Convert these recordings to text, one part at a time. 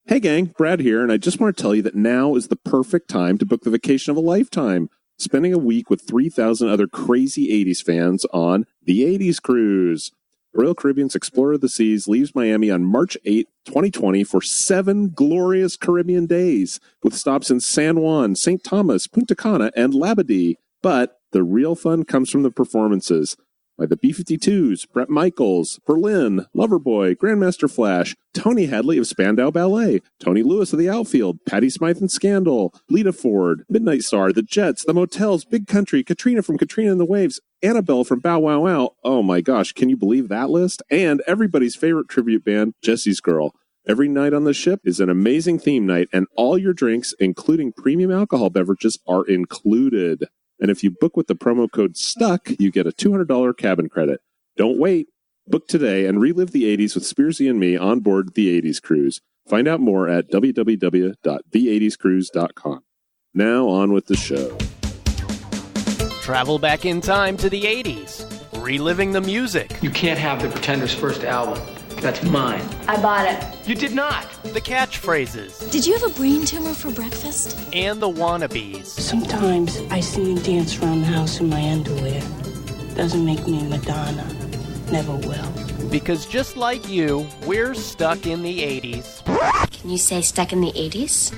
Hey gang, Brad here, and I just want to tell you that now is the perfect time to book the vacation of a lifetime. Spending a week with 3,000 other crazy 80s fans on the 80s Cruise. Royal Caribbean's Explorer of the Seas leaves Miami on March 8, 2020 for 7 glorious Caribbean days, with stops in San Juan, St. Thomas, Punta Cana, and Labadee. But the real fun comes from the performances by the B-52s, Bret Michaels, Berlin, Loverboy, Grandmaster Flash, Tony Hadley of Spandau Ballet, Tony Lewis of the Outfield, Patti Smythe and Scandal, Lita Ford, Midnight Star, The Jets, The Motels, Big Country, Katrina from Katrina and the Waves, Annabelle from Bow Wow Wow. Oh my gosh, can you believe that list? And everybody's favorite tribute band, Jesse's Girl. Every night on the ship is an amazing theme night, and all your drinks, including premium alcohol beverages, are included. And if you book with the promo code STUCK, you get a $200 cabin credit. Don't wait. Book today and relive the 80s with Spearsy and me on board the 80s Cruise. Find out more at www.the80scruise.com. Now on with the show. Travel back in time to the 80s, reliving the music. You can't have the Pretenders' first album. That's mine. I bought it. You did not. The catchphrases. Did you have a brain tumor for breakfast? And the wannabes. Sometimes I see you dance around the house in my underwear. Doesn't make me Madonna. Never will. Because just like you, we're stuck in the 80s. Can you say stuck in the 80s?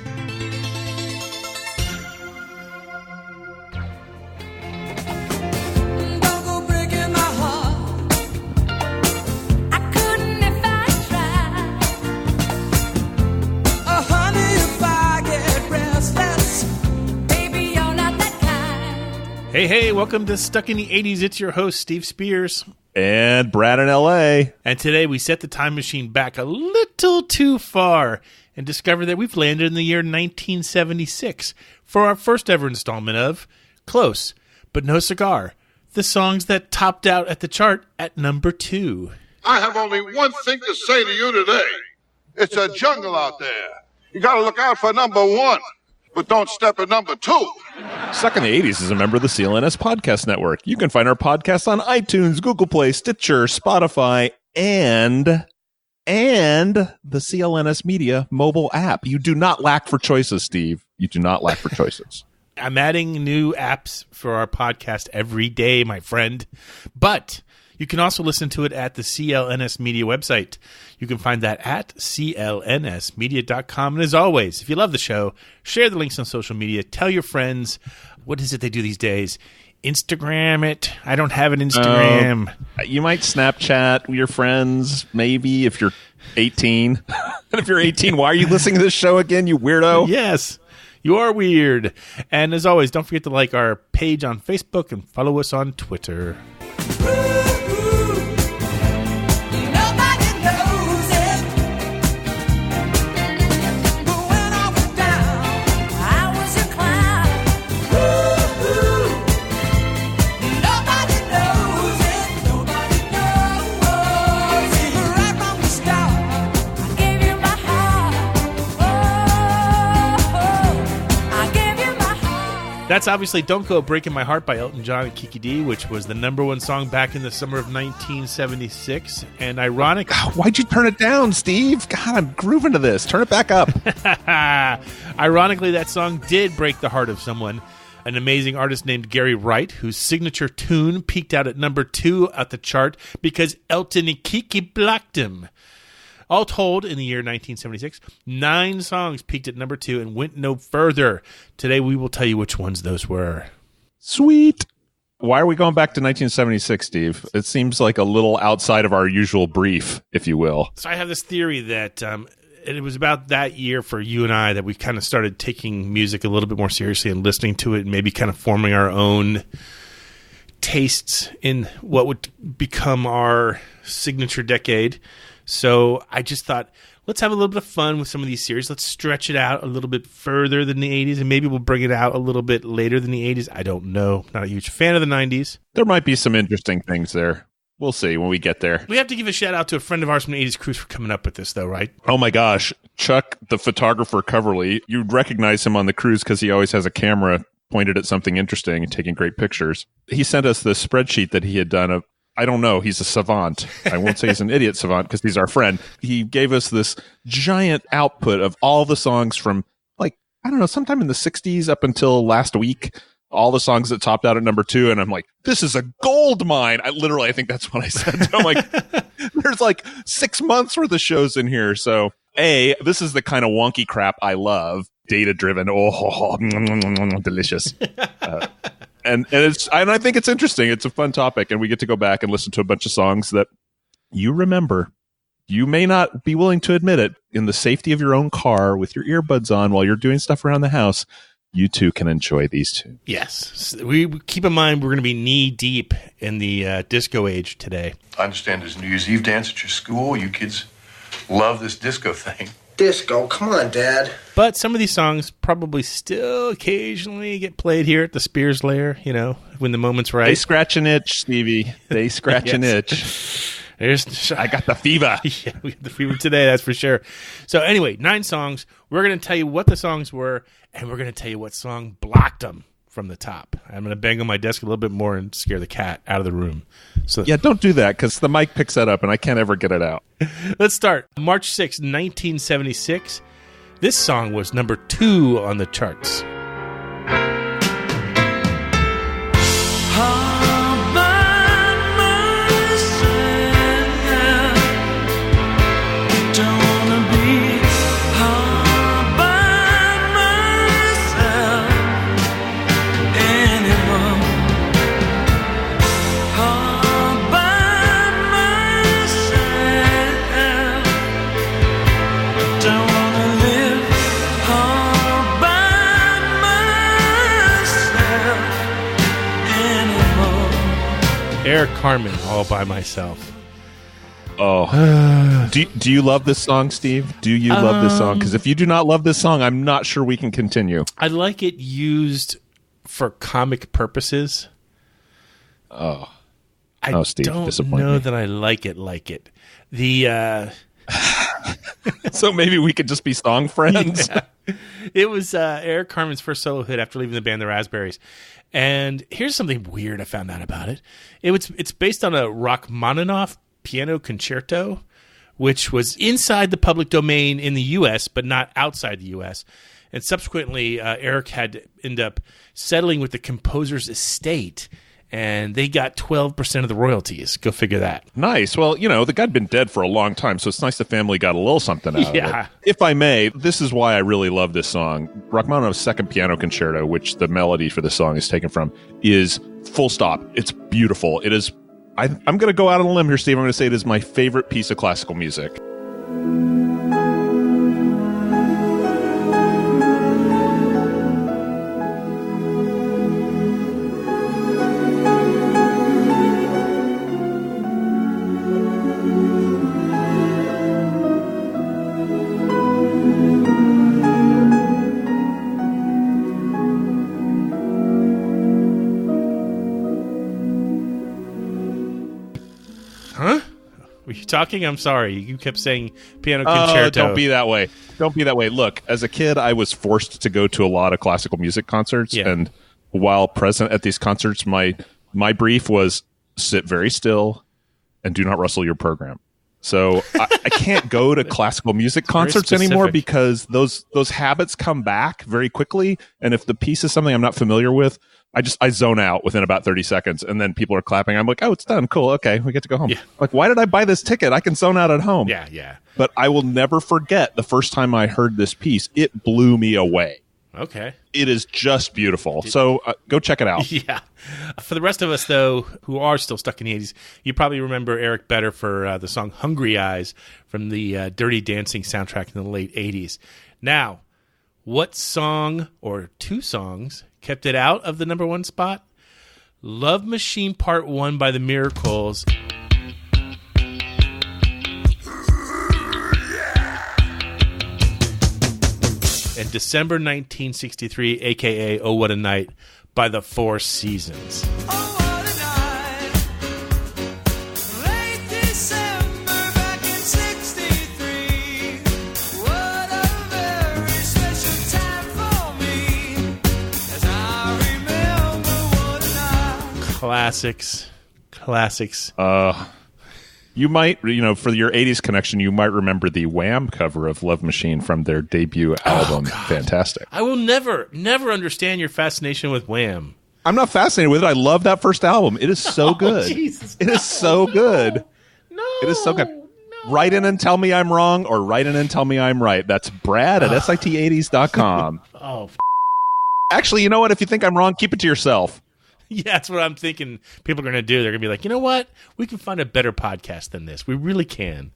Hey, welcome to Stuck in the 80s. It's your host, Steve Spears. And Brad in L.A. And today we set the time machine back a little too far and discovered that we've landed in the year 1976 for our first ever installment of Close, But No Cigar, the songs that topped out at the chart at number 2. I have only one thing to say to you today. It's a jungle out there. You got to look out for number 1, but don't step at number 2. Stuck in the 80s is a member of the CLNS Podcast Network. You can find our podcast on iTunes, Google Play, Stitcher, Spotify, and the CLNS Media mobile app. You do not lack for choices, Steve. You do not lack for choices. I'm adding new apps for our podcast every day, my friend. But you can also listen to it at the CLNS Media website. You can find that at clnsmedia.com. And as always, if you love the show, share the links on social media. Tell your friends. What is it they do these days? Instagram it. I don't have an Instagram. You might Snapchat your friends, maybe, if you're 18. And if you're 18, why are you listening to this show again, you weirdo? Yes. You are weird. And as always, don't forget to like our page on Facebook and follow us on Twitter. That's obviously Don't Go Breaking My Heart by Elton John and Kiki D, which was the number 1 song back in the summer of 1976. And ironic... Why'd you turn it down, Steve? God, I'm grooving to this. Turn it back up. Ironically, that song did break the heart of someone, an amazing artist named Gary Wright, whose signature tune peaked out at number 2 at the chart because Elton and Kiki blocked him. All told, in the year 1976, 9 songs peaked at number 2 and went no further. Today, we will tell you which ones those were. Sweet. Why are we going back to 1976, Steve? It seems like a little outside of our usual brief, if you will. So I have this theory that it was about that year for you and I that we kind of started taking music a little bit more seriously and listening to it and maybe kind of forming our own tastes in what would become our signature decade. So I just thought, let's have a little bit of fun with some of these series. Let's stretch it out a little bit further than the 80s, and maybe we'll bring it out a little bit later than the 80s. I don't know. Not a huge fan of the 90s. There might be some interesting things there. We'll see when we get there. We have to give a shout out to a friend of ours from the 80s Cruise for coming up with this, though, right? Oh my gosh. Chuck, the photographer Coverly, you'd recognize him on the cruise because he always has a camera pointed at something interesting and taking great pictures. He sent us this spreadsheet that he had done I don't know. He's a savant. I won't say he's an idiot savant because he's our friend. He gave us this giant output of all the songs from, like, I don't know, sometime in the 60s up until last week. All the songs that topped out at number 2. And I'm like, this is a gold mine. I think that's what I said. So I'm like, there's like 6 months worth of shows in here. So this is the kind of wonky crap I love. Data driven. Oh, delicious. And I think it's interesting. It's a fun topic, and we get to go back and listen to a bunch of songs that you remember. You may not be willing to admit it. In the safety of your own car with your earbuds on while you're doing stuff around the house, you too can enjoy these two. Yes. We keep in mind we're going to be knee deep in the disco age today. I understand there's a New Year's Eve dance at your school. You kids love this disco thing. Disco, come on, Dad. But some of these songs probably still occasionally get played here at the Spears Lair, when the moment's right. They scratch an itch, Stevie. They scratch an itch. I got the fever. Yeah, we got the fever today, that's for sure. So anyway, 9 songs. We're going to tell you what the songs were, and we're going to tell you what song blocked them from the top. I'm going to bang on my desk a little bit more and scare the cat out of the room. So yeah, don't do that because the mic picks that up and I can't ever get it out. Let's start. March 6, 1976. This song was number 2 on the charts. Eric Carmen, All By Myself. Oh. Do you love this song, Steve? Do you love this song? Because if you do not love this song, I'm not sure we can continue. I like it used for comic purposes. Steve, don't know that I like it. The So maybe we could just be song friends. Yeah. It was Eric Carmen's first solo hit after leaving the band The Raspberries. And here's something weird I found out about it. It's based on a Rachmaninoff piano concerto, which was inside the public domain in the U.S., but not outside the U.S. And subsequently, Eric had to end up settling with the composer's estate, and they got 12% of the royalties. Go figure that. Nice. Well, the guy'd been dead for a long time, so it's nice the family got a little something out of it. If I may, this is why I really love this song. Rachmaninoff's second piano concerto, which the melody for the song is taken from, is full stop. It's beautiful. It is. I'm going to go out on a limb here, Steve. I'm going to say it is my favorite piece of classical music. Were you talking? I'm sorry. You kept saying piano concerto. Don't be that way. Don't be that way. Look, as a kid, I was forced to go to a lot of classical music concerts. Yeah. And while present at these concerts, my brief was sit very still and do not rustle your program. So I can't go to classical music concerts anymore because those habits come back very quickly. And if the piece is something I'm not familiar with, I zone out within about 30 seconds, and then people are clapping. I'm like, oh, it's done. Cool. Okay, we get to go home. Yeah. Like, why did I buy this ticket? I can zone out at home. Yeah. But I will never forget the first time I heard this piece. It blew me away. Okay. It is just beautiful. So go check it out. Yeah. For the rest of us, though, who are still stuck in the 80s, you probably remember Eric better for the song Hungry Eyes from the Dirty Dancing soundtrack in the late 80s. Now, what song or 2 songs kept it out of the number 1 spot? Love Machine Part 1 by the Miracles. And December 1963, a.k.a. Oh What a Night, by the Four Seasons. Classics. You might, for your 80s connection, you might remember the Wham cover of Love Machine from their debut album. Fantastic. I will never understand your fascination with Wham. I'm not fascinated with it. I love that first album. It is so good. Jesus, it is so good. No. It is so good. No. Write in and tell me I'm wrong, or write in and tell me I'm right. That's Brad at sit80s.com. Actually, you know what? If you think I'm wrong, keep it to yourself. Yeah, that's what I'm thinking people are going to do. They're going to be like, you know what? We can find a better podcast than this. We really can.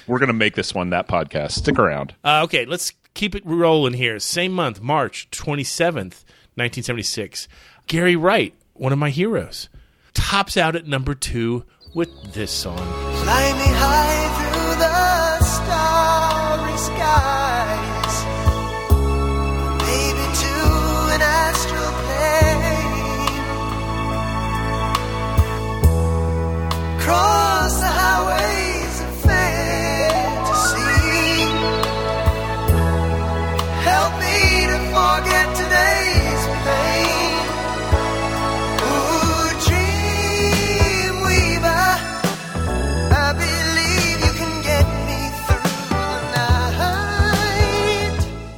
We're going to make this one that podcast. Stick around. Okay, let's keep it rolling here. Same month, March 27th, 1976. Gary Wright, one of my heroes, tops out at number 2 with this song. Fly me high through the starry skies, maybe to an astral plane, cross the highways of fantasy, help me to forget today's pain.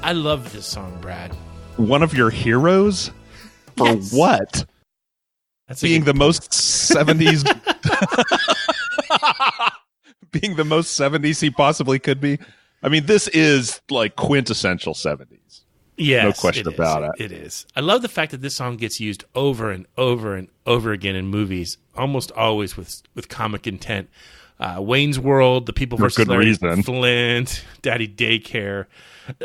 I love this song, Brad. One of your heroes? For yes. What? That's being the most 70s being the most 70s he possibly could be. I mean, this is like quintessential 70s. Yes, no question about it. It is. I love the fact that this song gets used over and over and over again in movies, almost always with comic intent. Wayne's World, The People vs. Larry Flint, Daddy Daycare.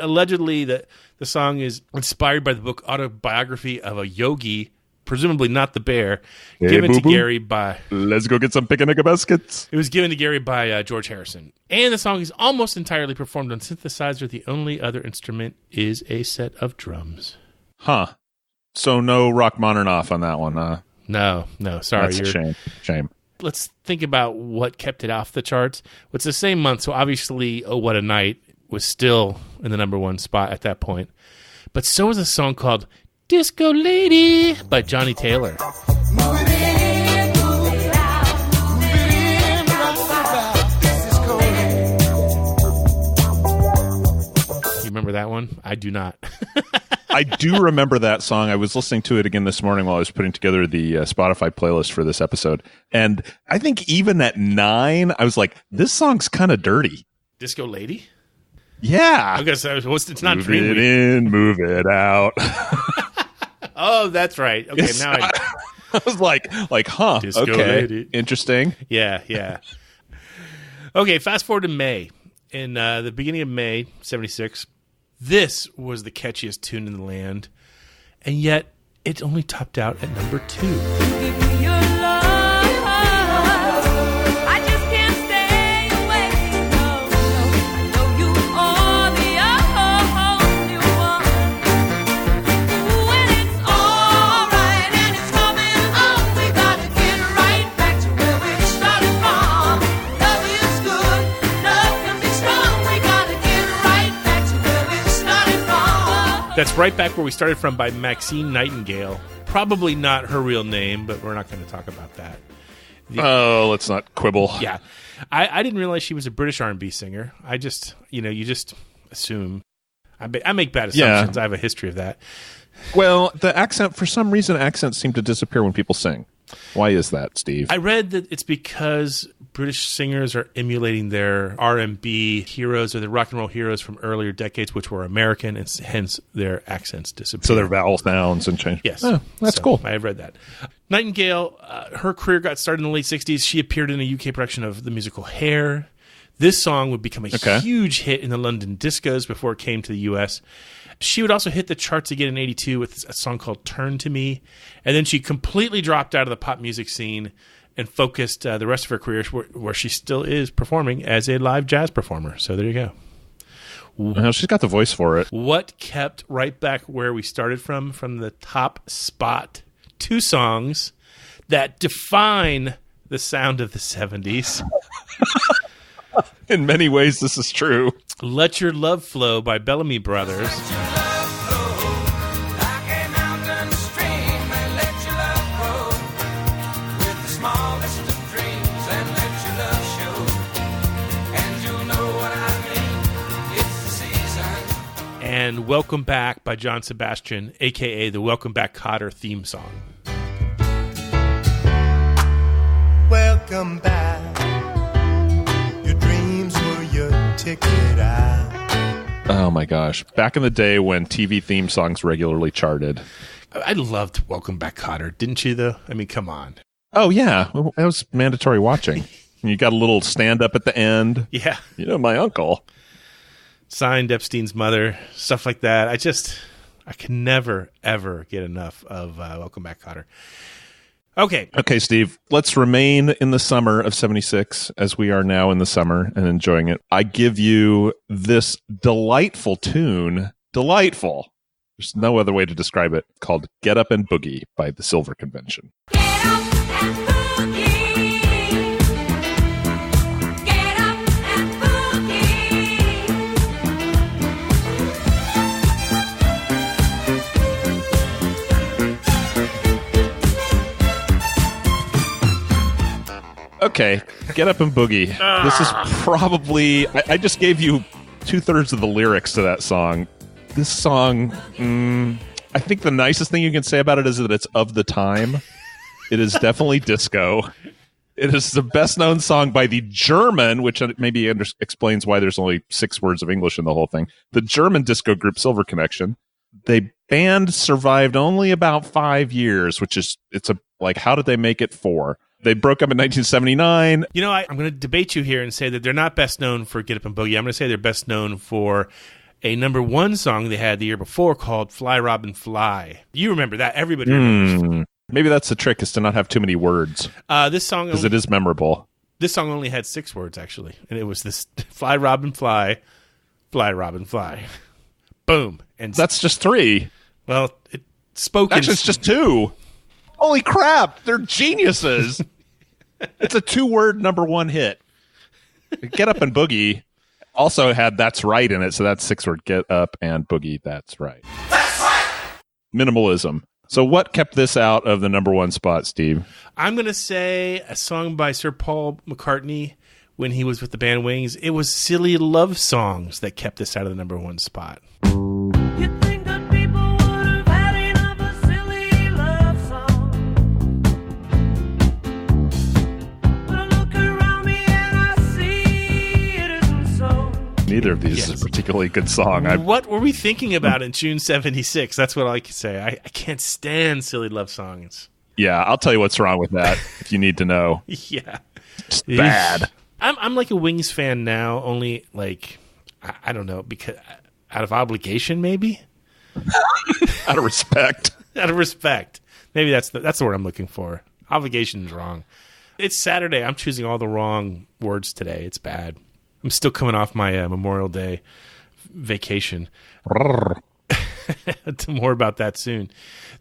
Allegedly, the song is inspired by the book Autobiography of a Yogi, presumably not the bear, given to Gary by... Let's go get some picnic baskets. It was given to Gary by George Harrison. And the song is almost entirely performed on synthesizer. The only other instrument is a set of drums. Huh. So no Rachmaninoff on that one, huh? No, sorry. That's a shame. Let's think about what kept it off the charts. It's the same month, so obviously Oh What a Night was still in the number 1 spot at that point. But so was a song called Disco Lady by Johnny Taylor. You remember that one? I do not. I do remember that song. I was listening to it again this morning while I was putting together the Spotify playlist for this episode. And I think even at 9, I was like, this song's kind of dirty. Disco Lady? Yeah. I guess it's not move Dream it Week. in, move it out. Oh, that's right. Okay, It's now not, I was like, huh, Disco okay, Lady. interesting. Yeah. Okay, fast forward to May. In the beginning of May, 76, this was the catchiest tune in the land, and yet it only topped out at number 2. That's Right Back Where We Started From by Maxine Nightingale. Probably not her real name, but we're not going to talk about that. Let's not quibble. Yeah. I didn't realize she was a British R&B singer. I just, you just assume. I make bad assumptions. Yeah. I have a history of that. Well, the accent, for some reason, accents seem to disappear when people sing. Why is that, Steve? I read that it's because British singers are emulating their R&B heroes or the rock and roll heroes from earlier decades, which were American, and hence their accents disappear. So their vowel sounds and change. Yes. Oh, that's cool. I have read that. Nightingale, her career got started in the late 60s. She appeared in a UK production of the musical Hair. This song would become a huge hit in the London discos before it came to the US. She would also hit the charts again in 82 with a song called Turn to Me. And then she completely dropped out of the pop music scene and focused the rest of her career where she still is performing as a live jazz performer. So there you go. Well, she's got the voice for it. What kept Right Back Where We Started From the top spot? 2 songs that define the sound of the 70s. In many ways, this is true. Let Your Love Flow by Bellamy Brothers. and Welcome Back by John Sebastian, a.k.a. the Welcome Back Kotter theme song. Welcome back. Your dreams were your ticket out. Oh my gosh. Back in the day when TV theme songs regularly charted. I loved Welcome Back Kotter, didn't you, though? I mean, come on. Oh, yeah. That was mandatory watching. You got a little stand-up at the end. Yeah. You know, my uncle. Signed Epstein's mother, stuff like that. I can never, ever get enough of Welcome Back, Kotter. Okay, Steve, let's remain in the summer of 76 as we are now in the summer and enjoying it. I give you this delightful tune, delightful. There's no other way to describe it, called Get Up and Boogie by the Silver Convention. Get up and boogie. Get up and boogie. Okay, Get Up and Boogie. This is probably... I just gave you 2/3 of the lyrics to that song. This song, I think the nicest thing you can say about it is that it's of the time. It is definitely disco. It is the best-known song by the German, which maybe explains why there's only 6 words of English in the whole thing, the German disco group Silver Connection. The band survived only about 5 years, how did they make it 4? They broke up in 1979. You know, I'm going to debate you here and say that they're not best known for Get Up and Boogie. I'm going to say they're best known for a #1 song they had the year before called Fly Robin Fly. You remember that. Everybody remembers. Maybe that's the trick, is to not have too many words. This song... Because it is memorable. This song only had 6 words, actually. And it was this Fly Robin Fly, Fly Robin Fly. Boom. And that's just 3. Well, it's spoken... Actually, it's just 2. Holy crap. They're geniuses. It's a 2-word #1 hit. Get Up and Boogie also had That's Right in it, so that's 6-word. Get Up and Boogie, That's Right. That's right. Minimalism. So what kept this out of the #1 spot, Steve? I'm going to say a song by Sir Paul McCartney when he was with the band Wings. It was Silly Love Songs that kept this out of the #1 spot. You think that people would have had enough of silly love songs? But I look around me and I see it isn't so. Neither of these is a particularly good song. What were we thinking about in June 76? That's what I can say. I can't stand Silly Love Songs. Yeah, I'll tell you what's wrong with that if you need to know. Yeah. It's bad. I'm like a Wings fan now, only like, I don't know, because out of obligation, maybe? Out of respect. Out of respect. Maybe that's the word I'm looking for. Obligation is wrong. It's Saturday. I'm choosing all the wrong words today. It's bad. I'm still coming off my Memorial Day vacation. More about that soon.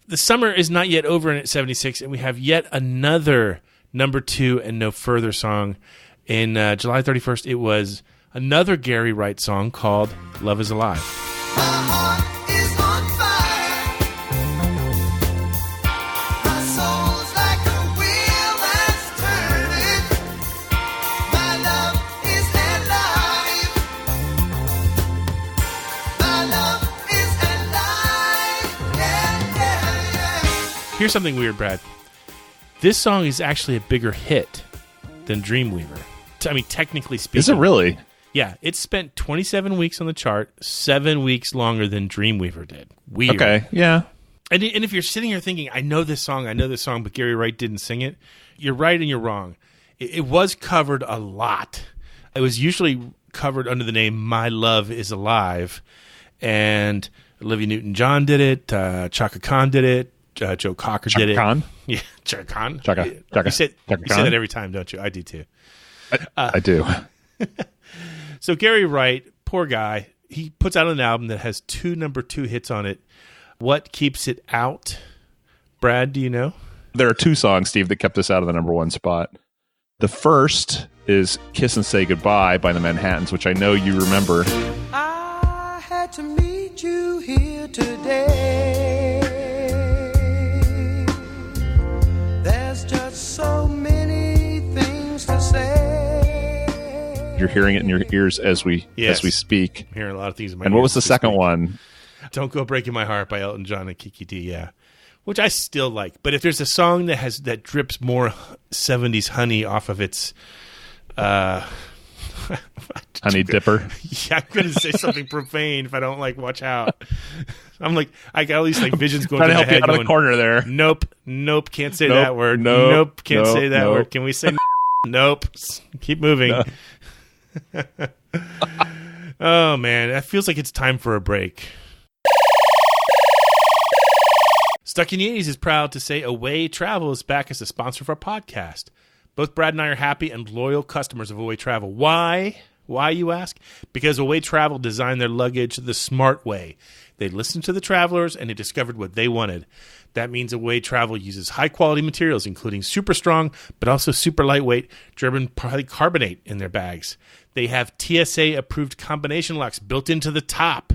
The summer is not yet over in 76, and we have yet another #2 and no further song. In July 31st, it was another Gary Wright song called Love is Alive. My heart is on fire. My soul's like a wheel that's turning. My love is alive. My love is alive. Yeah, yeah, yeah. Here's something weird, Brad. This song is actually a bigger hit than Dreamweaver. I mean, technically speaking. Is it really? Yeah, it spent 27 weeks on the chart, 7 weeks longer than Dreamweaver did. Weird. Okay, yeah. And if you're sitting here thinking, I know this song, but Gary Wright didn't sing it, you're right and you're wrong. It was covered a lot. It was usually covered under the name My Love is Alive, and Olivia Newton-John did it, Chaka Khan did it, Joe Cocker did it. Khan? Yeah, Chaka Khan. Chaka. You say Khan? that every time, don't you? I do too. I do. So Gary Wright, poor guy, he puts out an album that has 2 #2 hits on it. What keeps it out? Brad, do you know? There are 2 songs, Steve, that kept us out of the #1 spot. The first is Kiss and Say Goodbye by the Manhattans, which I know you remember. I had to meet you here today. There's just so many things to say. You're hearing it in your ears as we speak. I'm hearing a lot of things in my And ears what was the second speak. one? Don't Go Breaking My Heart by Elton John and Kiki D, yeah. Which I still like. But if there's a song that drips more 70s honey off of its Honey Dipper. Yeah, I'm going to say something profane if I don't watch out. I'm I got all these visions going Trying through to my help you head out of going, the corner there. Nope, can't say that word. Nope, can't say that word. Can we say nope? Keep moving. No. Oh, man, that feels like it's time for a break. Stuck in the 80s is proud to say Away Travel is back as a sponsor of our podcast. Both Brad and I are happy and loyal customers of Away Travel. Why? Why, you ask? Because Away Travel designed their luggage the smart way. They listened to the travelers and they discovered what they wanted. That means Away Travel uses high-quality materials, including super strong, but also super lightweight German polycarbonate in their bags. They have TSA-approved combination locks built into the top.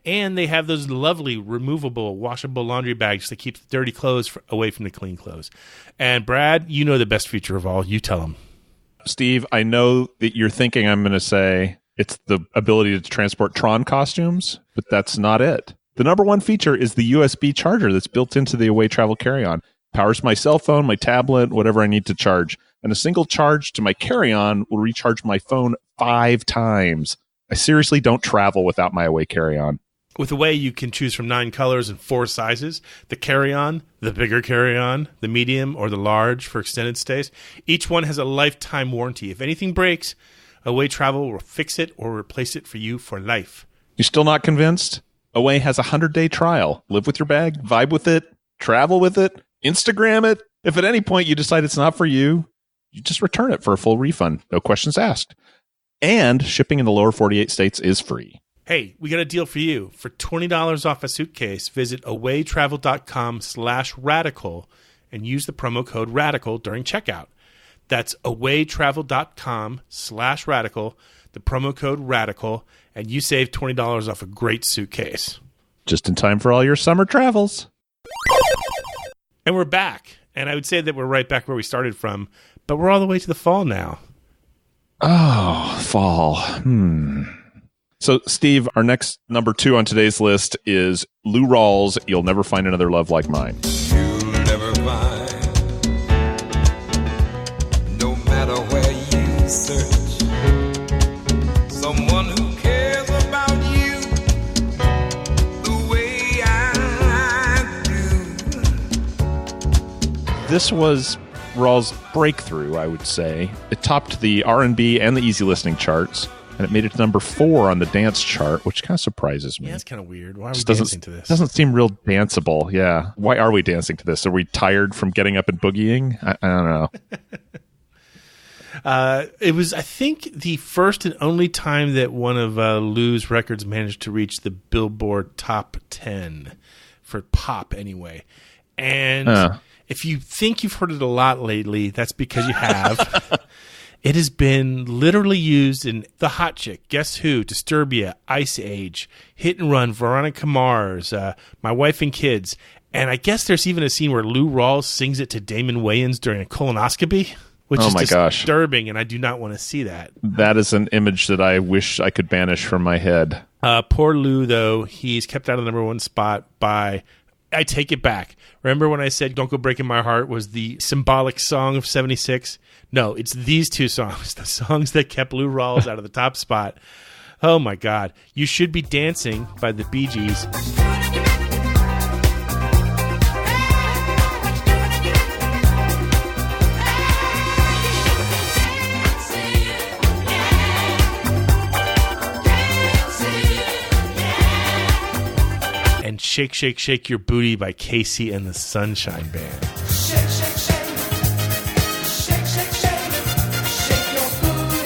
And they have those lovely removable, washable laundry bags that keep the dirty clothes away from the clean clothes. And Brad, you know the best feature of all. You tell them. Steve, I know that you're thinking I'm going to say it's the ability to transport Tron costumes, but that's not it. The number one feature is the USB charger that's built into the Away Travel carry-on. Powers my cell phone, my tablet, whatever I need to charge. And a single charge to my carry-on will recharge my phone 5 times. I seriously don't travel without my Away carry-on. With Away, you can choose from 9 colors and 4 sizes. The carry-on, the bigger carry-on, the medium, or the large for extended stays. Each one has a lifetime warranty. If anything breaks, Away Travel will fix it or replace it for you for life. You still not convinced? Away has a 100-day trial. Live with your bag, vibe with it, travel with it, Instagram it. If at any point you decide it's not for you, you just return it for a full refund. No questions asked. And shipping in the lower 48 states is free. Hey, we got a deal for you. For $20 off a suitcase, visit awaytravel.com/radical and use the promo code RADICAL during checkout. That's awaytravel.com/radical, the promo code RADICAL, and you save $20 off a great suitcase. Just in time for all your summer travels. And we're back. And I would say that we're right back where we started from, but we're all the way to the fall now. Oh, fall. So, Steve, our next number 2 on today's list is Lou Rawls' You'll Never Find Another Love Like Mine. You'll never find, no matter where you search, someone who cares about you the way I do. This was Rawls' breakthrough, I would say. It topped the R&B and the easy listening charts. And it made it to number 4 on the dance chart, which kind of surprises me. Yeah, it's kind of weird. Why are we dancing to this? Doesn't seem real danceable. Yeah. Why are we dancing to this? Are we tired from getting up and boogieing? I don't know. It was, I think, the first and only time that one of Lou's records managed to reach the Billboard Top 10 for pop, anyway. And if you think you've heard it a lot lately, that's because you have. It has been literally used in The Hot Chick, Guess Who, Disturbia, Ice Age, Hit and Run, Veronica Mars, My Wife and Kids. And I guess there's even a scene where Lou Rawls sings it to Damon Wayans during a colonoscopy, which is disturbing, and I do not want to see that. That is an image that I wish I could banish from my head. Poor Lou, though, he's kept out of the number 1 spot by... I take it back. Remember when I said Don't Go Breaking My Heart was the symbolic song of 76? No, it's these 2 songs, the songs that kept Lou Rawls out of the top spot. Oh, my God. You Should Be Dancing by the Bee Gees. And Shake, Shake, Shake Your Booty by Casey and the Sunshine Band. Shake, shake, shake. Shake, shake, shake. Shake your booty.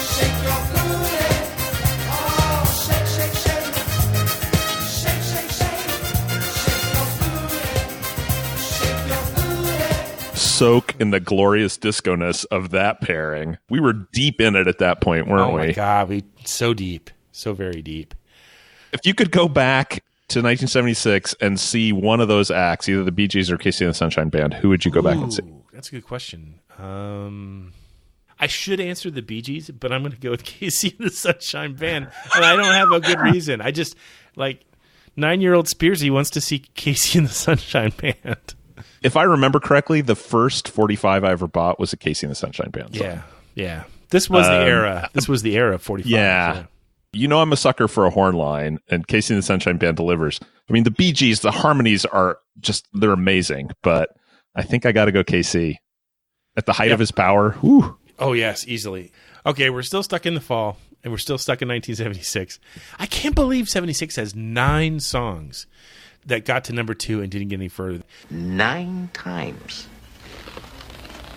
Shake your booty. Oh, shake, shake, shake. Shake, shake, shake. Shake your booty. Shake your booty. Soak in the glorious disco-ness of that pairing. We were deep in it at that point, weren't we? Oh, my God. So deep. So very deep. If you could go back to 1976 and see one of those acts, either the Bee Gees or Casey and the Sunshine Band, who would you go back and see? That's a good question. I I should answer the Bee Gees, but I'm going to go with Casey and the Sunshine Band, and I don't have a good reason. I just, 9-year-old Spearsy wants to see Casey and the Sunshine Band. If I remember correctly, the first 45 I ever bought was a Casey and the Sunshine Band song. Yeah. This was the era. This was the era of 45. Yeah. You know I'm a sucker for a horn line, and Casey and the Sunshine Band delivers. I mean, the Bee Gees, the harmonies are just, they're amazing, but I think I got to go Casey. At the height of his power. Whew. Oh, yes, easily. Okay, we're still stuck in the fall, and we're still stuck in 1976. I can't believe 76 has 9 songs that got to number 2 and didn't get any further. 9 times.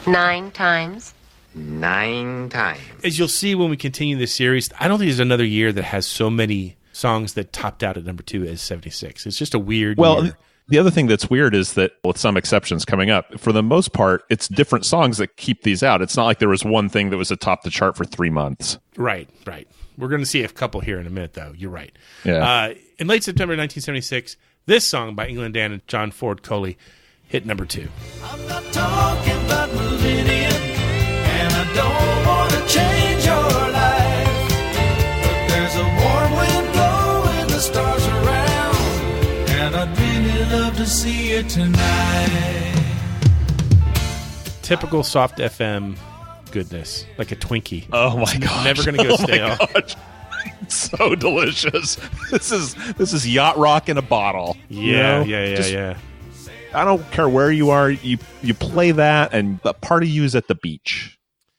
9 times? 9 times. As you'll see when we continue this series, I don't think there's another year that has so many songs that topped out at number 2 as 76. It's just a weird year. The other thing that's weird is that, with some exceptions coming up, for the most part, it's different songs that keep these out. It's not like there was one thing that was atop the chart for 3 months. Right. We're going to see a couple here in a minute, though. You're right. Yeah. In late September 1976, this song by England Dan and John Ford Coley hit number 2. I'm not talking about millennium, and I don't want to change your life, but there's a warm wind blowing the stars around, and I'd really love to see you tonight. Typical soft FM goodness, like a Twinkie. Oh my gosh. Never going to go stale. It's so delicious. This is yacht rock in a bottle. Yeah. I don't care where you are. You play that, and a part of you is at the beach.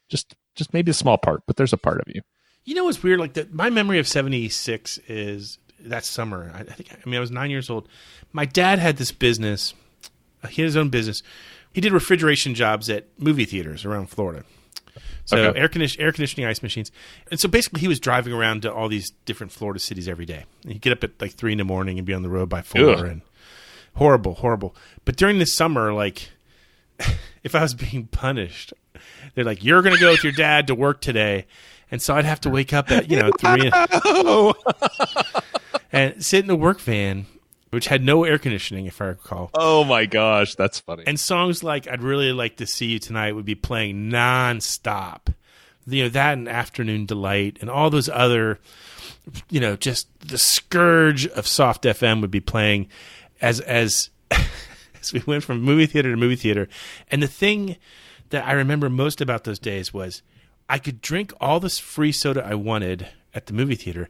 Just maybe a small part, but there's a part of you. You know what's weird? My memory of 76 is that summer. I was 9 years old. My dad had this business. He had his own business. He did refrigeration jobs at movie theaters around Florida. So air conditioning, ice machines. And so basically he was driving around to all these different Florida cities every day. And he'd get up at 3 a.m. and be on the road by 4. Ugh. And horrible. But during the summer, if I was being punished, they're like, you're going to go with your dad to work today. And so I'd have to wake up at 3 and sit in the work van, which had no air conditioning, if I recall. Oh my gosh, that's funny. And songs like "I'd Really Like to See You Tonight" would be playing nonstop. That and "Afternoon Delight" and all those other, just the scourge of soft FM would be playing as we went from movie theater to movie theater. And the thing that I remember most about those days was I could drink all this free soda I wanted at the movie theater.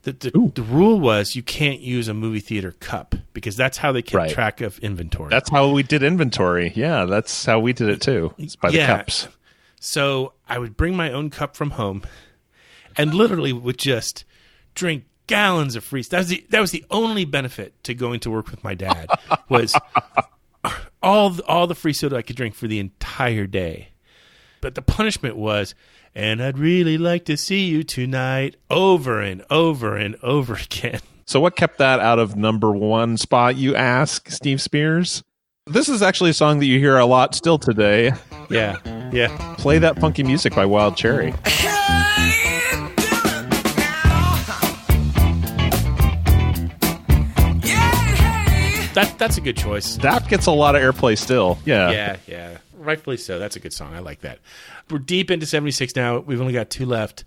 The rule was you can't use a movie theater cup because that's how they kept track of inventory. That's how we did inventory. Yeah, that's how we did it too. It's by the cups. So I would bring my own cup from home and literally would just drink gallons of free. That was the only benefit to going to work with my dad was all the free soda I could drink for the entire day. But the punishment was, and I'd really like to see you tonight, over and over and over again. So what kept that out of number 1 spot, you ask, Steve Spears? This is actually a song that you hear a lot still today. Yeah. Play That Funky Music by Wild Cherry. That's a good choice. That gets a lot of airplay still. Yeah. Yeah. Rightfully so. That's a good song. I like that. We're deep into 76 now. We've only got 2 left.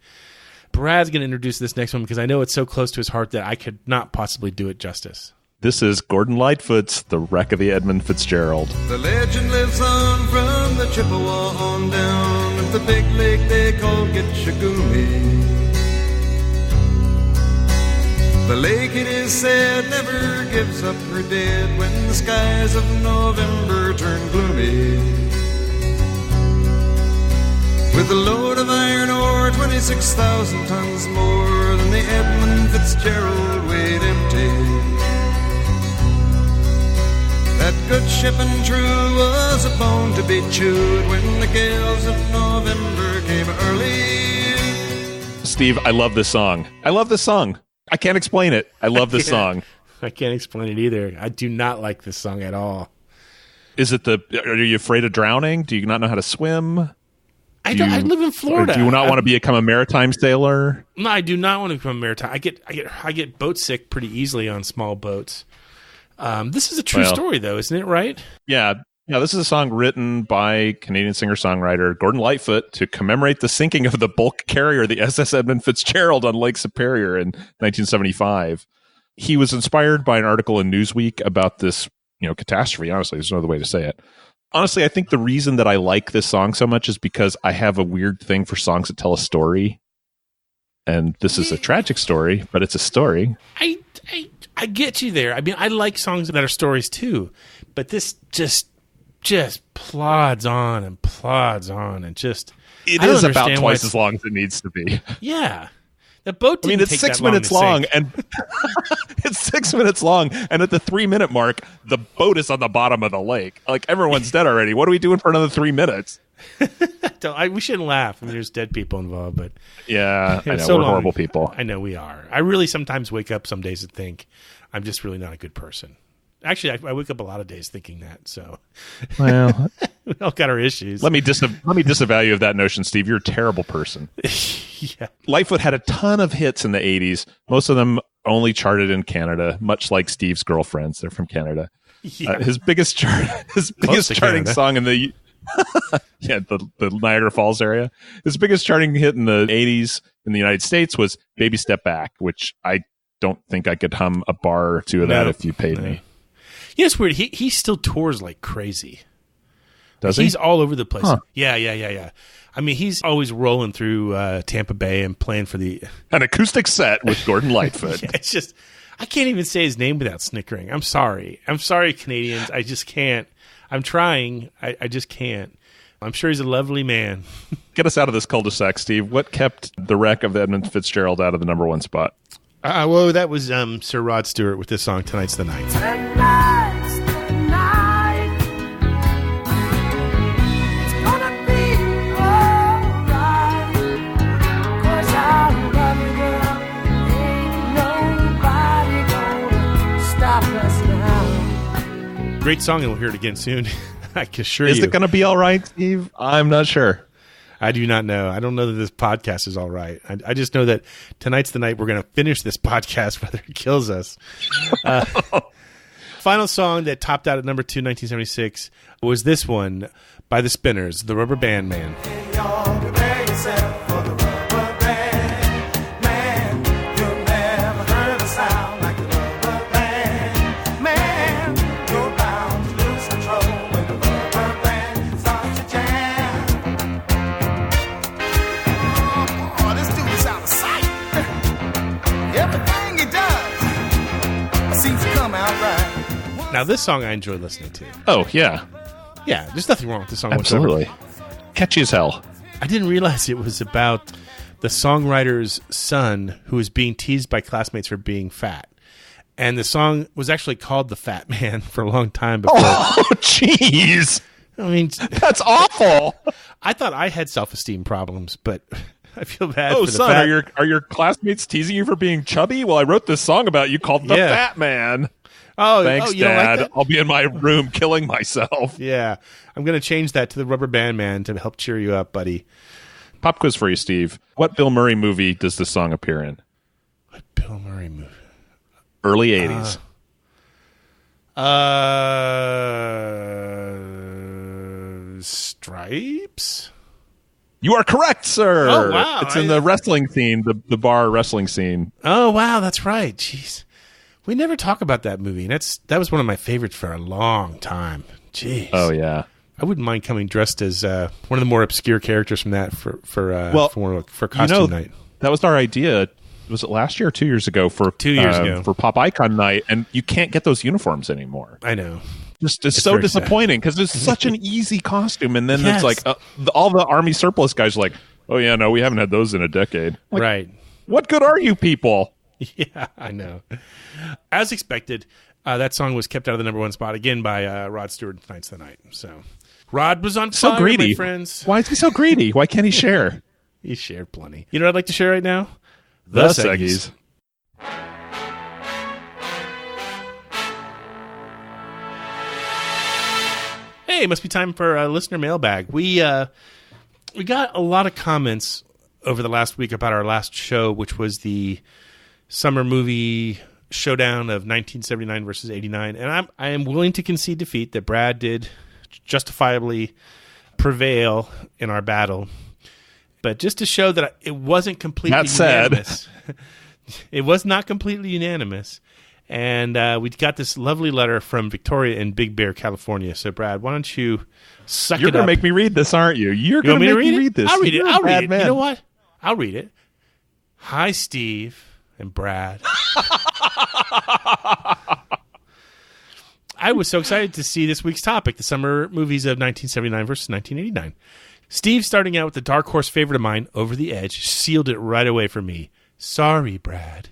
Brad's going to introduce this next one because I know it's so close to his heart that I could not possibly do it justice. This is Gordon Lightfoot's The Wreck of the Edmund Fitzgerald. The legend lives on from the Chippewa on down at the big lake they call Gitchagumi. The lake, it is said, never gives up her dead when the skies of November turn gloomy. With a load of iron ore, 26,000 tons more than the Edmund Fitzgerald weighed empty. That good ship and true was a bone to be chewed when the gales of November came early. Steve, I love this song. I can't explain it. I love this song. I can't explain it either. I do not like this song at all. Are you afraid of drowning? Do you not know how to swim? I live in Florida. Or do you not want to become a maritime sailor? No, I do not want to become a maritime. I get boat sick pretty easily on small boats. This is a true story, though, isn't it? Right? Yeah. Yeah, this is a song written by Canadian singer-songwriter Gordon Lightfoot to commemorate the sinking of the bulk carrier, the SS Edmund Fitzgerald, on Lake Superior in 1975. He was inspired by an article in Newsweek about this, catastrophe. Honestly, there's no other way to say it. Honestly, I think the reason that I like this song so much is because I have a weird thing for songs that tell a story. And this is a tragic story, but it's a story. I get you there. I mean, I like songs that are stories too, but this just plods on and just it is about twice as long as it needs to be. Yeah. The boat didn't it's take 6 that long minutes to long, sink. and it's 6 minutes long, and at the 3-minute mark, the boat is on the bottom of the lake. Like, everyone's dead already. What are we doing for another 3 minutes? We shouldn't laugh. I mean, there's dead people involved, but yeah, I know, so we're long. horrible people. I know we are. I really sometimes wake up some days and think I'm just really not a good person. Actually, I wake up a lot of days thinking that. So, well, we all got our issues. Let me disavow you of that notion, Steve. You're a terrible person. Yeah. Lightfoot had a ton of hits in the 80s. Most of them only charted in Canada, much like Steve's girlfriends. They're from Canada. Yeah. His biggest charting song in the the Niagara Falls area. His biggest charting hit in the 80s in the United States was Baby Step Back, which I don't think I could hum a bar or two of that if you paid me. Yeah, it's weird. He still tours like crazy. Does he? He's all over the place. Huh. Yeah. I mean, he's always rolling through Tampa Bay and playing for an acoustic set with Gordon Lightfoot. Yeah, it's just, I can't even say his name without snickering. I'm sorry, Canadians. I just can't. I'm trying. I just can't. I'm sure he's a lovely man. Get us out of this cul-de-sac, Steve. What kept the wreck of Edmund Fitzgerald out of the number one spot? Well, that was Sir Rod Stewart with this song, Tonight's the Night. Tonight's the night. It's gonna be alright. 'Cause I love you, girl. Ain't nobody gonna stop us now. Great song, and we'll hear it again soon. I can assure you. Is it going to be all right, Steve? I'm not sure. I do not know. I don't know that this podcast is all right. I just know that tonight's the night we're going to finish this podcast, whether it kills us. Final song that topped out at number 2, 1976, was this one by the Spinners, The Rubber Band Man. Now, this song I enjoy listening to. Oh, yeah. Yeah, there's nothing wrong with this song Absolutely. whatsoever. Catchy as hell. I didn't realize it was about the songwriter's son who was being teased by classmates for being fat. And the song was actually called The Fat Man for a long time before. Oh, jeez. I mean, that's awful. I thought I had self-esteem problems, but I feel bad for the son, fat. are your classmates teasing you for being chubby? Well, I wrote this song about you called The Fat Man. Oh, thanks, you don't Dad. like that? I'll be in my room killing myself. Yeah. I'm going to change that to the Rubber Band Man to help cheer you up, buddy. Pop quiz for you, Steve. What Bill Murray movie does this song appear in? What Bill Murray movie? Early 80s. Stripes? You are correct, sir. Oh, wow. It's in the wrestling scene, the bar wrestling scene. Oh, wow. That's right. Jeez. We never talk about that movie. And that was one of my favorites for a long time. Jeez. Oh, yeah. I wouldn't mind coming dressed as one of the more obscure characters from that for costume night. That was our idea. Was it last year or 2 years ago? 2 years ago. For Pop Icon Night. And you can't get those uniforms anymore. I know. It's so disappointing because it's such an easy costume. And then it's like all the Army surplus guys are like, oh, yeah, no, we haven't had those in a decade. Like, right. What good are you people? Yeah, I know. As expected, that song was kept out of the number one spot again by Rod Stewart, Tonight's the Night. So Rod was on fire, so greedy. My friends. Why is he so greedy? Why can't he share? He shared plenty. You know what I'd like to share right now? The Seggies. Hey, it must be time for a listener mailbag. We got a lot of comments over the last week about our last show, which was the summer movie showdown of 1979 versus 89. And I am willing to concede defeat that Brad did justifiably prevail in our battle. But just to show that it wasn't completely unanimous. It was not completely unanimous. And we got this lovely letter from Victoria in Big Bear, California. So, Brad, why don't you suck You're it going up? to make me read this, aren't you? You're going to make me read this. I'll read it. You're a I'll read bad it. man. You know what? I'll read it. Hi, Steve and Brad. I was so excited to see this week's topic, the summer movies of 1979 versus 1989. Steve, starting out with the dark horse favorite of mine, Over the Edge, sealed it right away for me. Sorry, Brad.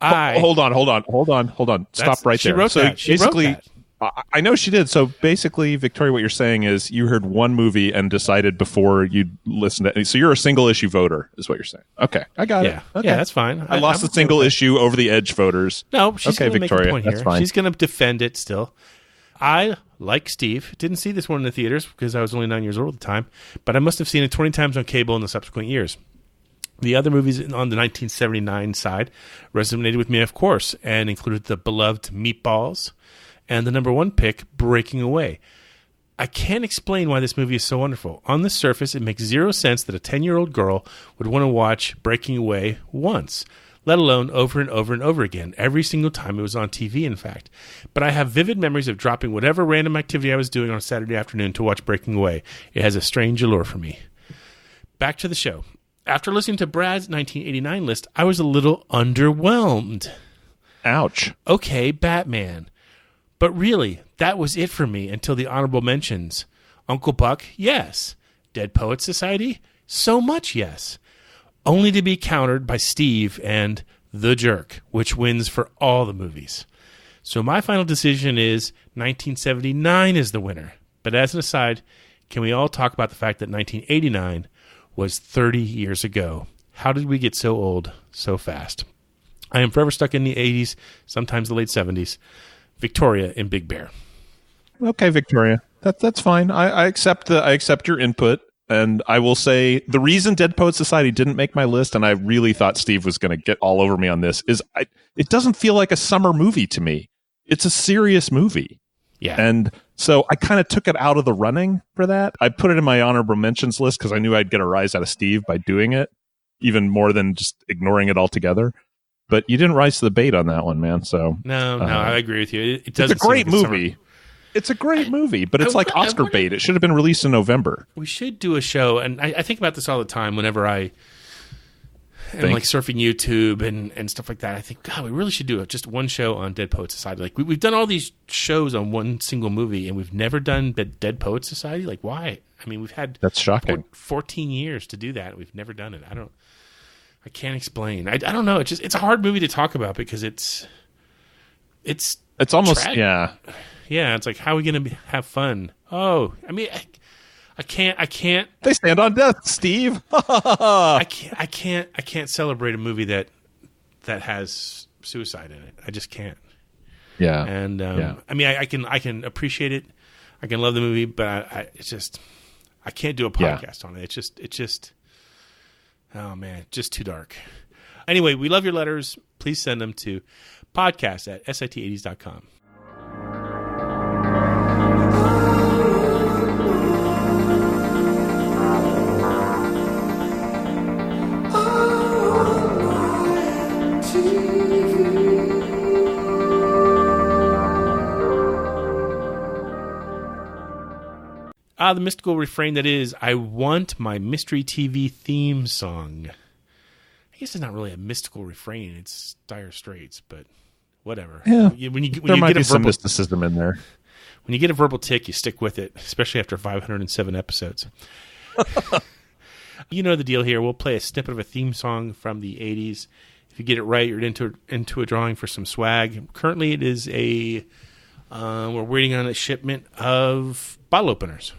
Hold on. Stop right she there. Wrote so that. She basically, wrote that. I know she did. So basically, Victoria, what you're saying is you heard one movie and decided before you listened to it. So you're a single issue voter, is what you're saying. Okay, I got it. Okay. Yeah, that's fine. I lost the single issue Over the Edge voters. No, she's okay, going to make Victoria, a point that's here. fine. She's going to defend it still. I, like Steve, didn't see this one in the theaters because I was only 9 years old at the time, but I must have seen it 20 times on cable in the subsequent years. The other movies on the 1979 side resonated with me, of course, and included the beloved Meatballs and the number one pick, Breaking Away. I can't explain why this movie is so wonderful. On the surface, it makes zero sense that a 10-year-old girl would want to watch Breaking Away once, let alone over and over and over again, every single time it was on TV, in fact. But I have vivid memories of dropping whatever random activity I was doing on a Saturday afternoon to watch Breaking Away. It has a strange allure for me. Back to the show. After listening to Brad's 1989 list, I was a little underwhelmed. Ouch. Okay, Batman. But really, that was it for me until the honorable mentions. Uncle Buck, yes. Dead Poets Society, so much yes. Only to be countered by Steve and The Jerk, which wins for all the movies. So my final decision is 1979 is the winner. But as an aside, can we all talk about the fact that 1989 was 30 years ago? How did we get so old so fast? I am forever stuck in the 80s, sometimes the late 70s. Victoria in Big Bear. Okay, Victoria, that's fine. I accept your input, and I will say the reason Dead Poets Society didn't make my list, and I really thought Steve was going to get all over me on this, is it doesn't feel like a summer movie to me. It's a serious movie. Yeah. And so I kind of took it out of the running for that. I put it in my honorable mentions list because I knew I'd get a rise out of Steve by doing it, even more than just ignoring it altogether. But you didn't rise to the bait on that one, man. So No, I agree with you. It doesn't. It's a great seem like movie. It's a great movie, but it's like Oscar bait. It should have been released in November. We should do a show, and I think about this all the time whenever I am like surfing YouTube and stuff like that. I think, God, we really should do just one show on Dead Poets Society. Like we've done all these shows on one single movie, and we've never done Dead Poets Society. Like, why? I mean, we've had that's shocking 14 years to do that, and we've never done it. I can't explain. I don't know. It's a hard movie to talk about because it's almost tragic. Yeah. It's like, how are we going to have fun? Oh, I mean, I can't. They stand on death, Steve. I can't celebrate a movie that I suicide in it. I just can't. Yeah. And I mean, I can appreciate it. I can love the movie, but I can't do a podcast on it. It's just. Oh, man, just too dark. Anyway, we love your letters. Please send them to podcast@sit80s.com. The mystical refrain that is, I want my mystery TV theme song. I guess it's not really a mystical refrain. It's Dire Straits, but whatever. Yeah, there might be some mysticism in there. When you get a verbal tick, you stick with it, especially after 507 episodes. You know the deal here. We'll play a snippet of a theme song from the 80s. If you get it right, you're into a drawing for some swag. Currently, it is we're waiting on a shipment of bottle openers.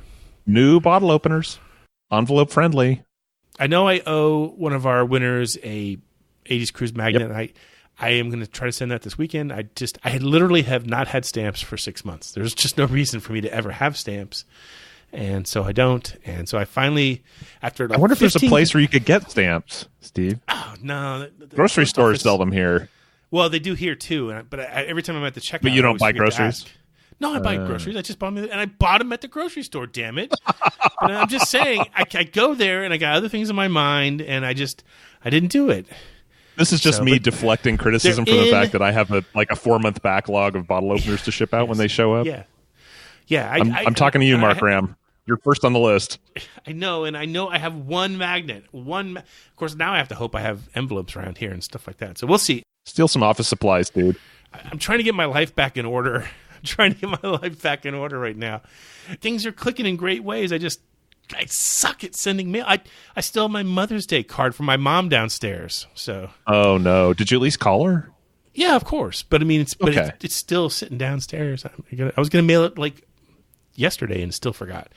New bottle openers. Envelope friendly. I know I owe one of our winners a 80s Cruise magnet. Yep. I am going to try to send that this weekend. I literally have not had stamps for 6 months. There's just no reason for me to ever have stamps. And so I don't. And so I finally, after like I wonder if there's a place where you could get stamps, Steve. Oh, no. The grocery stores sell them here. Well, they do here too. But every time I'm at the checkout. But you don't buy groceries? No, I buy groceries. I just bought them, and I bought them at the grocery store. Damn it! But I'm just saying, I go there, and I got other things in my mind, and I didn't do it. This is just me deflecting criticism from the fact that I have a 4-month backlog of bottle openers to ship out when they show up. Yeah. I'm talking to you, Mark Ram. You're first on the list. I know, and I know I have one magnet. Of course, now I have to hope I have envelopes around here and stuff like that. So we'll see. Steal some office supplies, dude. I'm trying to get my life back in order. Right now. Things are clicking in great ways. I suck at sending mail. I still have my Mother's Day card from my mom downstairs. So. Oh no! Did you at least call her? Yeah, of course. But I mean, it's still sitting downstairs. I was going to mail it yesterday and still forgot.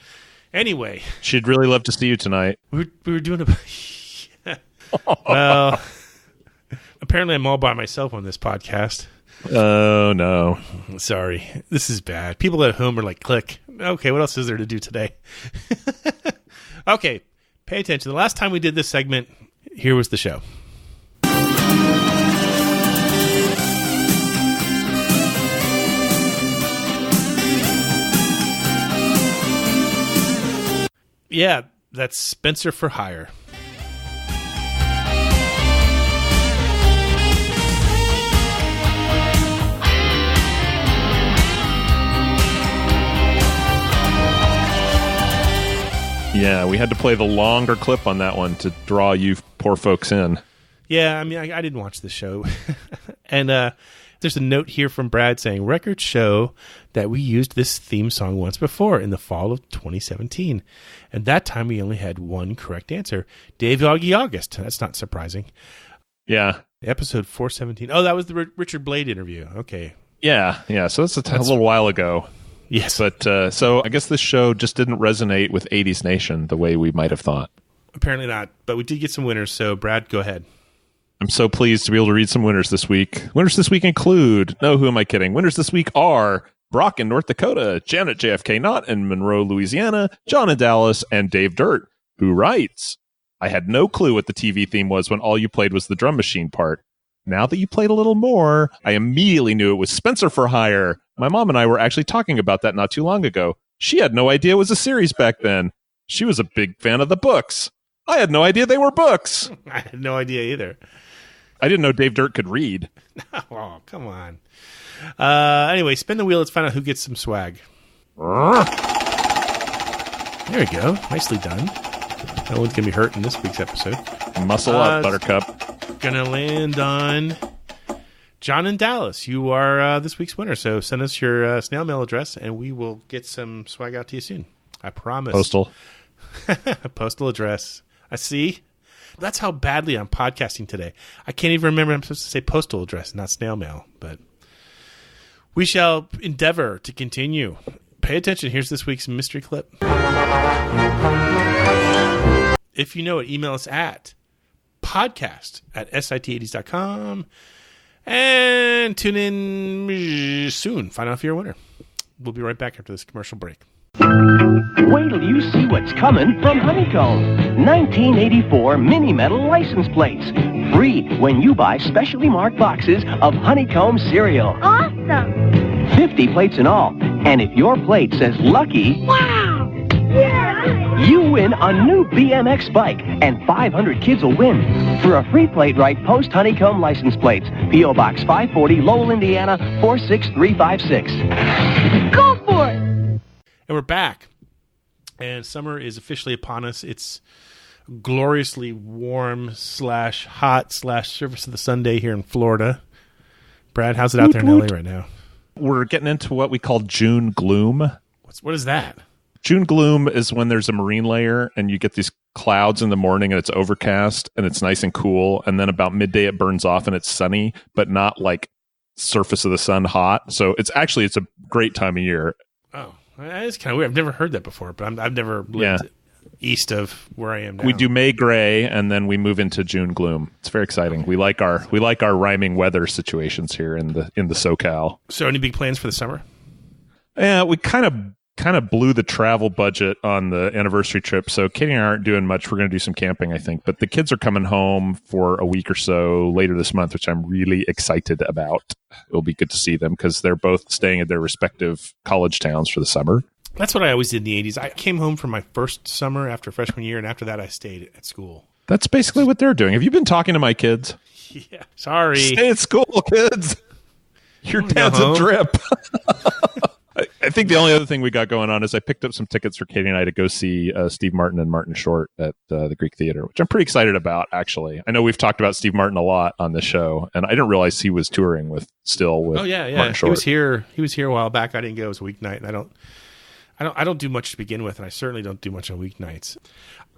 Anyway, she'd really love to see you tonight. We were doing well. Apparently, I'm all by myself on this podcast. Oh no! Sorry, this is bad. People at home are like, "Click." Okay, what else is there to do today? Okay, pay attention. The last time we did this segment, here was the show. Yeah, that's Spencer for Hire. Yeah, we had to play the longer clip on that one to draw you poor folks in. Yeah, I mean, I didn't watch the show. And there's a note here from Brad saying, records show that we used this theme song once before in the fall of 2017. And that time we only had one correct answer. Dave Augie August. That's not surprising. Yeah. Episode 417. Oh, that was the Richard Blade interview. Okay. Yeah. So that's a little while ago. Yes. But so I guess this show just didn't resonate with 80s Nation the way we might have thought. Apparently not. But we did get some winners. So, Brad, go ahead. I'm so pleased to be able to read some winners this week. Winners this week include, no, who am I kidding? Winners this week are Brock in North Dakota, Janet JFK Knott in Monroe, Louisiana, John in Dallas, and Dave Dirt, who writes, I had no clue what the TV theme was when all you played was the drum machine part. Now that you played a little more, I immediately knew it was Spencer for Hire. My mom and I were actually talking about that not too long ago. She had no idea it was a series back then. She was a big fan of the books. I had no idea they were books. I had no idea either. I didn't know Dave Dirt could read. Oh, come on. Anyway, spin the wheel. Let's find out who gets some swag. There we go. Nicely done. No one's going to be hurt in this week's episode. Muscle up, Buttercup. Going to land on John in Dallas. You are this week's winner. So send us your snail mail address, and we will get some swag out to you soon. I promise. Postal. Postal address. I see. That's how badly I'm podcasting today. I can't even remember I'm supposed to say postal address, not snail mail. But we shall endeavor to continue. Pay attention. Here's this week's mystery clip. If you know it, email us at podcast@sit80s.com and tune in soon. Find out if you're a winner. We'll be right back after this commercial break. Wait till you see what's coming from Honeycomb. 1984 mini metal license plates. Free when you buy specially marked boxes of Honeycomb cereal. Awesome! 50 plates in all. And if your plate says lucky, Wow! Yeah! you win a new BMX bike, and 500 kids will win. For a free plate, write Post Honeycomb license plates. P.O. Box 540, Lowell, Indiana, 46356. Go for it! And we're back. And summer is officially upon us. It's gloriously warm / hot / surface of the sun day here in Florida. Brad, how's it out there in LA right now? We're getting into what we call June gloom. What is that? June gloom is when there's a marine layer and you get these clouds in the morning and it's overcast and it's nice and cool. And then about midday it burns off and it's sunny, but not like surface of the sun hot. So it's a great time of year. Oh, it's kind of weird. I've never heard that before, but I've never lived east of where I am now. We do May gray and then we move into June gloom. It's very exciting. We like our rhyming weather situations here in the SoCal. So any big plans for the summer? Yeah, we kind of kind of blew the travel budget on the anniversary trip. So Katie and I aren't doing much. We're going to do some camping, I think. But the kids are coming home for a week or so later this month, which I'm really excited about. It'll be good to see them because they're both staying at their respective college towns for the summer. That's what I always did in the 80s. I came home for my first summer after freshman year, and after that I stayed at school. That's basically what they're doing. Have you been talking to my kids? Yeah. Sorry. Stay at school, kids. Your dad's a drip. I think the only other thing we got going on is I picked up some tickets for Katie and I to go see Steve Martin and Martin Short at the Greek Theater, which I'm pretty excited about, actually. I know we've talked about Steve Martin a lot on this show, and I didn't realize he was touring with Martin Short. He was here a while back. I didn't go. It was a weeknight, and I don't do much to begin with, and I certainly don't do much on weeknights.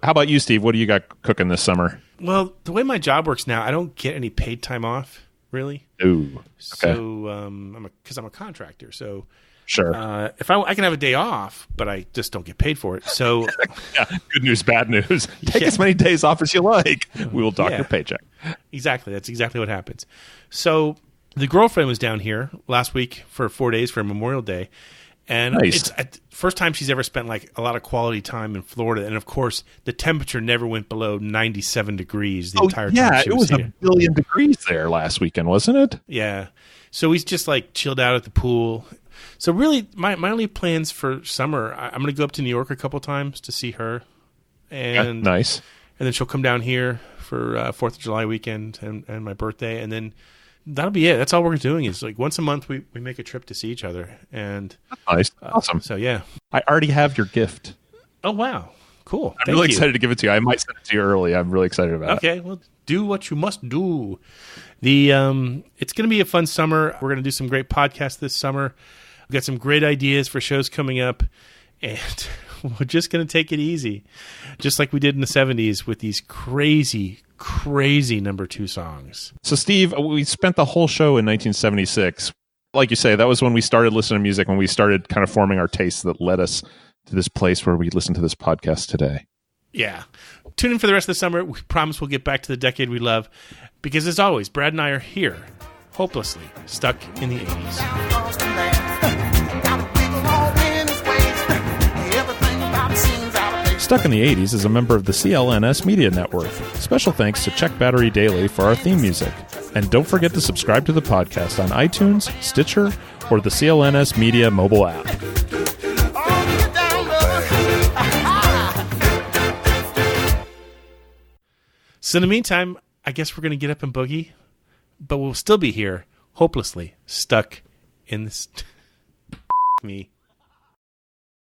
How about you, Steve? What do you got cooking this summer? Well, the way my job works now, I don't get any paid time off, really. Ooh. Okay. So, because I'm a contractor, so sure. If I can have a day off, but I just don't get paid for it. So, yeah, good news, bad news. Take as many days off as you like. We will dock your paycheck. Exactly. That's exactly what happens. So, the girlfriend was down here last week for 4 days for Memorial Day. And nice. It's first time she's ever spent like a lot of quality time in Florida. And of course, the temperature never went below 97 degrees the entire time. Yeah, it was here. 1 billion degrees there last weekend, wasn't it? Yeah. So he's just like chilled out at the pool. So really, my only plans for summer, I'm going to go up to New York a couple times to see her. And nice. And then she'll come down here for 4th of July weekend and my birthday. And then that'll be it. That's all we're doing is like once a month we make a trip to see each other. And nice. Awesome. So yeah. I already have your gift. Oh wow. Cool. I'm really excited to give it to you. I might send it to you early. I'm really excited about it. Okay, well do what you must do. It's gonna be a fun summer. We're gonna do some great podcasts this summer. We've got some great ideas for shows coming up, and we're just gonna take it easy. Just like we did in the 70s with these crazy number 2 songs. So, Steve, we spent the whole show in 1976. Like you say, that was when we started listening to music, when we started kind of forming our tastes that led us to this place where we listen to this podcast today. Yeah. Tune in for the rest of the summer. We promise we'll get back to the decade we love. Because as always, Brad and I are here, hopelessly stuck in the 80s. Stuck in the 80s is a member of the CLNS Media Network. Special thanks to Check Battery Daily for our theme music. And don't forget to subscribe to the podcast on iTunes, Stitcher, or the CLNS Media mobile app. So in the meantime, I guess we're going to get up and boogie, but we'll still be here, hopelessly stuck in this... me.